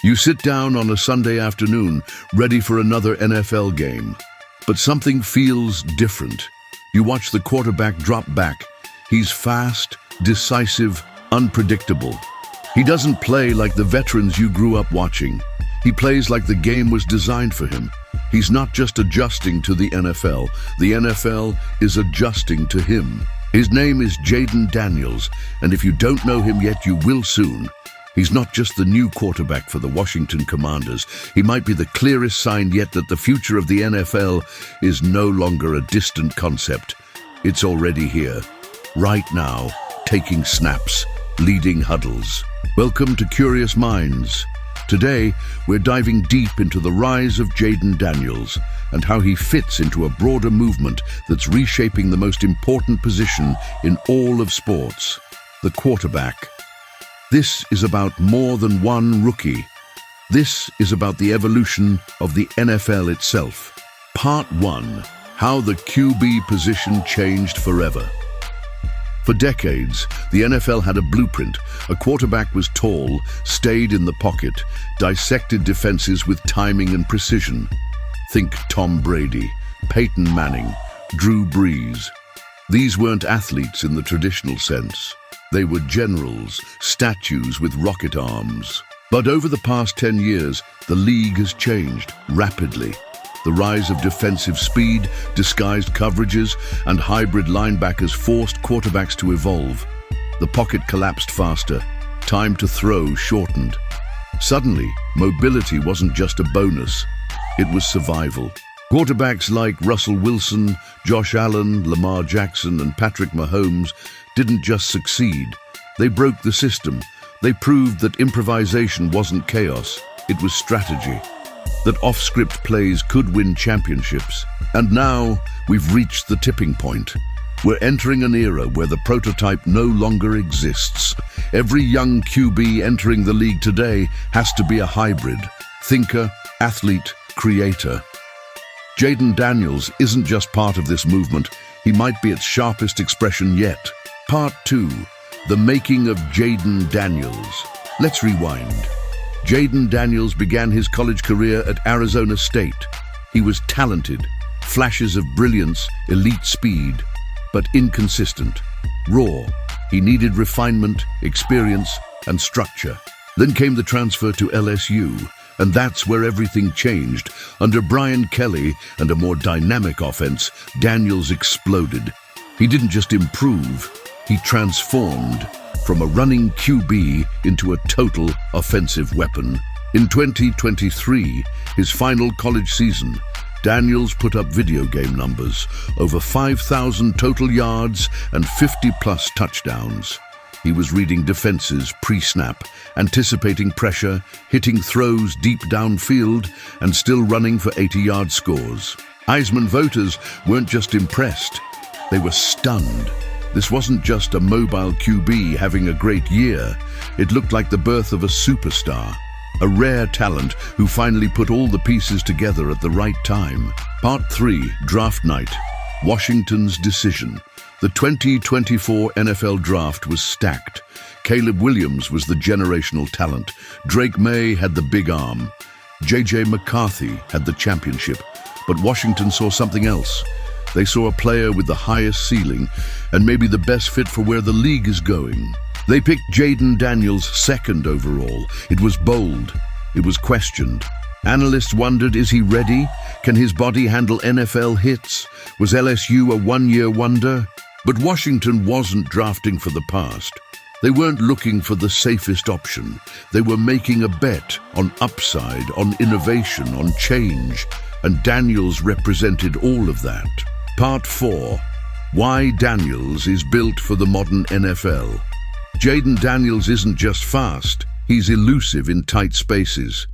You sit down on a Sunday afternoon, ready for another NFL game. But something feels different. You watch the quarterback drop back. He's fast, decisive, unpredictable. He doesn't play like the veterans you grew up watching. He plays like the game was designed for him. He's not just adjusting to the NFL is adjusting to him. His name is Jayden Daniels, and if you don't know him yet, you will soon. He's not just the new quarterback for the Washington Commanders. He might be the clearest sign yet that the future of the NFL is no longer a distant concept. It's already here, right now, taking snaps, leading huddles. Welcome to Curious Minds. Today, we're diving deep into the rise of Jayden Daniels and how he fits into a broader movement that's reshaping the most important position in all of sports, the quarterback. This is about more than one rookie. This is about the evolution of the NFL itself. Part 1. How the QB position changed forever. For decades, the NFL had a blueprint. A quarterback was tall, stayed in the pocket, dissected defenses with timing and precision. Think Tom Brady, Peyton Manning, Drew Brees. These weren't athletes in the traditional sense. They were generals, statues with rocket arms. But over the past 10 years, the league has changed rapidly. The rise of defensive speed, disguised coverages, and hybrid linebackers forced quarterbacks to evolve. The pocket collapsed faster. Time to throw shortened. Suddenly, mobility wasn't just a bonus. It was survival. Quarterbacks like Russell Wilson, Josh Allen, Lamar Jackson, and Patrick Mahomes didn't just succeed. They broke the system. They proved that improvisation wasn't chaos, it was strategy. That off-script plays could win championships. And now, we've reached the tipping point. We're entering an era where the prototype no longer exists. Every young QB entering the league today has to be a hybrid: thinker, athlete, creator. Jayden Daniels isn't just part of this movement, he might be its sharpest expression yet. Part 2. The making of Jayden Daniels. Let's rewind. Jayden Daniels began his college career at Arizona State. He was talented, flashes of brilliance, elite speed, but inconsistent, raw. He needed refinement, experience, and structure. Then came the transfer to LSU, and that's where everything changed. Under Brian Kelly and a more dynamic offense, Daniels exploded. He didn't just improve, he transformed from a running QB into a total offensive weapon. In 2023, his final college season, Daniels put up video game numbers, over 5,000 total yards and 50-plus touchdowns. He was reading defenses pre-snap, anticipating pressure, hitting throws deep downfield, and still running for 80-yard scores. Heisman voters weren't just impressed, they were stunned. This wasn't just a mobile QB having a great year. It looked like the birth of a superstar, a rare talent who finally put all the pieces together at the right time. Part 3, Draft Night. Washington's decision. The 2024 NFL Draft was stacked. Caleb Williams was the generational talent. Drake May had the big arm. J.J. McCarthy had the championship. But Washington saw something else. They saw a player with the highest ceiling and maybe the best fit for where the league is going. They picked Jayden Daniels second overall. It was bold. It was questioned. Analysts wondered, is he ready? Can his body handle NFL hits? Was LSU a one-year wonder? But Washington wasn't drafting for the past. They weren't looking for the safest option. They were making a bet on upside, on innovation, on change. And Daniels represented all of that. Part 4. Why Daniels is built for the modern NFL. Jayden Daniels isn't just fast, he's elusive in tight spaces.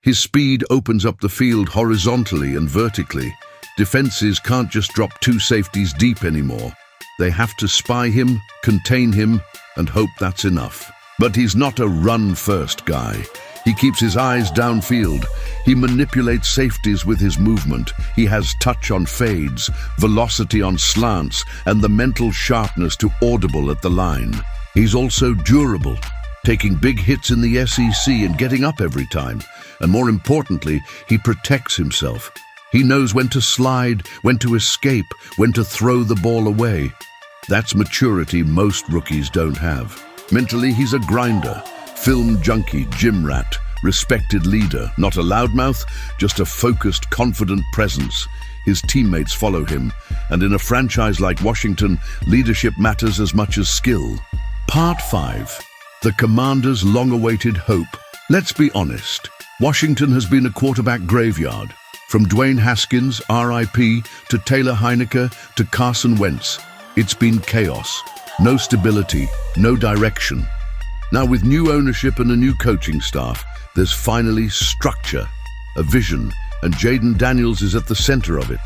His speed opens up the field horizontally and vertically. Defenses can't just drop two safeties deep anymore. They have to spy him, contain him, and hope that's enough. But he's not a run-first guy. He keeps his eyes downfield. He manipulates safeties with his movement. He has touch on fades, velocity on slants, and the mental sharpness to audible at the line. He's also durable. taking big hits in the SEC and getting up every time. And more importantly, he protects himself. He knows when to slide, when to escape, when to throw the ball away. That's maturity most rookies don't have. Mentally, he's a grinder, film junkie, gym rat, respected leader, not a loudmouth, just a focused, confident presence. His teammates follow him, and in a franchise like Washington, leadership matters as much as skill. Part 5. The Commanders' long-awaited hope. Let's be honest. Washington has been a quarterback graveyard. From Dwayne Haskins, R.I.P., to Taylor Heineke, to Carson Wentz. It's been chaos. No stability, no direction. Now with new ownership and a new coaching staff, there's finally structure, a vision, and Jayden Daniels is at the center of it.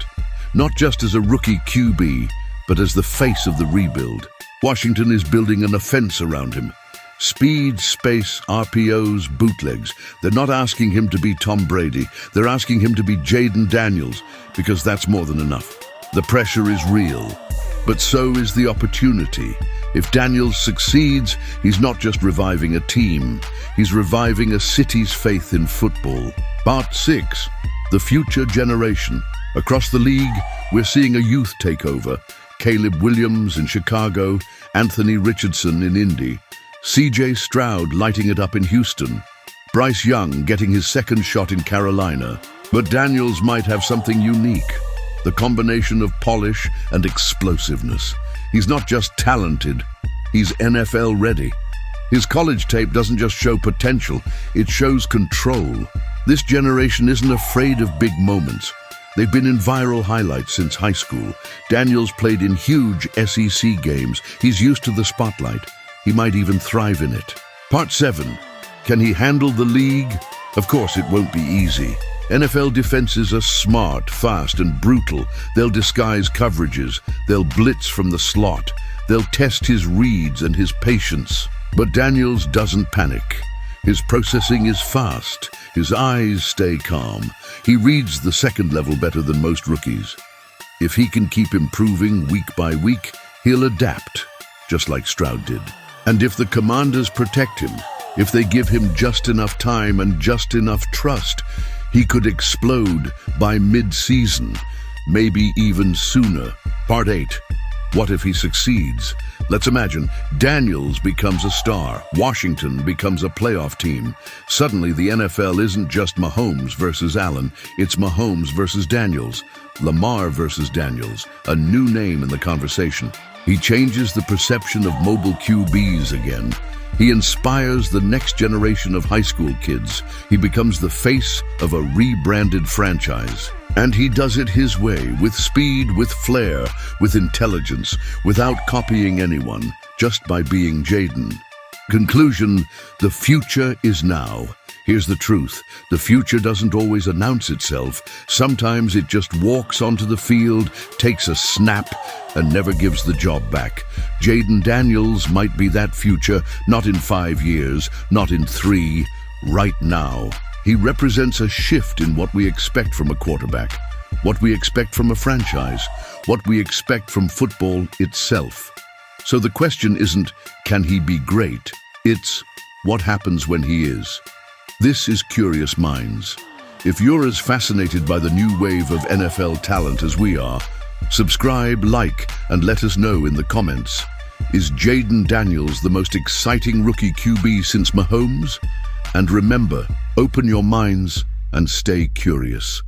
Not just as a rookie QB, but as the face of the rebuild. Washington is building an offense around him. Speed, space, RPOs, bootlegs. They're not asking him to be Tom Brady. They're asking him to be Jayden Daniels, because that's more than enough. The pressure is real, but so is the opportunity. If Daniels succeeds, he's not just reviving a team, he's reviving a city's faith in football. Part 6. The future generation. Across the league, we're seeing a youth takeover. Caleb Williams in Chicago, Anthony Richardson in Indy, C.J. Stroud lighting it up in Houston, Bryce Young getting his second shot in Carolina. But Daniels might have something unique, the combination of polish and explosiveness. He's not just talented, he's NFL ready. His college tape doesn't just show potential, it shows control. This generation isn't afraid of big moments. They've been in viral highlights since high school. Daniels played in huge SEC games. He's used to the spotlight. He might even thrive in it. Part 7. Can he handle the league? Of course, it won't be easy. NFL defenses are smart, fast, and brutal. They'll disguise coverages. They'll blitz from the slot. They'll test his reads and his patience. But Daniels doesn't panic. His processing is fast. His eyes stay calm. He reads the second level better than most rookies. If he can keep improving week by week, he'll adapt, just like Stroud did. And if the Commanders protect him, if they give him just enough time and just enough trust, he could explode by mid-season, maybe even sooner. Part 8. What if he succeeds? Let's imagine Daniels becomes a star. Washington becomes a playoff team. Suddenly, the NFL isn't just Mahomes versus Allen. It's Mahomes versus Daniels. Lamar versus Daniels. A new name in the conversation. He changes the perception of mobile QBs again. He inspires the next generation of high school kids. He becomes the face of a rebranded franchise. And he does it his way, with speed, with flair, with intelligence, without copying anyone, just by being Jayden. Conclusion: the future is now. Here's the truth. The future doesn't always announce itself. Sometimes it just walks onto the field, takes a snap, and never gives the job back. Jayden Daniels might be that future, not in 5 years, not in 3, right now. He represents a shift in what we expect from a quarterback, what we expect from a franchise, what we expect from football itself. So the question isn't, can he be great? It's, what happens when he is? This is Curious Minds. If you're as fascinated by the new wave of NFL talent as we are, subscribe, like, and let us know in the comments. Is Jayden Daniels the most exciting rookie QB since Mahomes? And remember, open your minds and stay curious.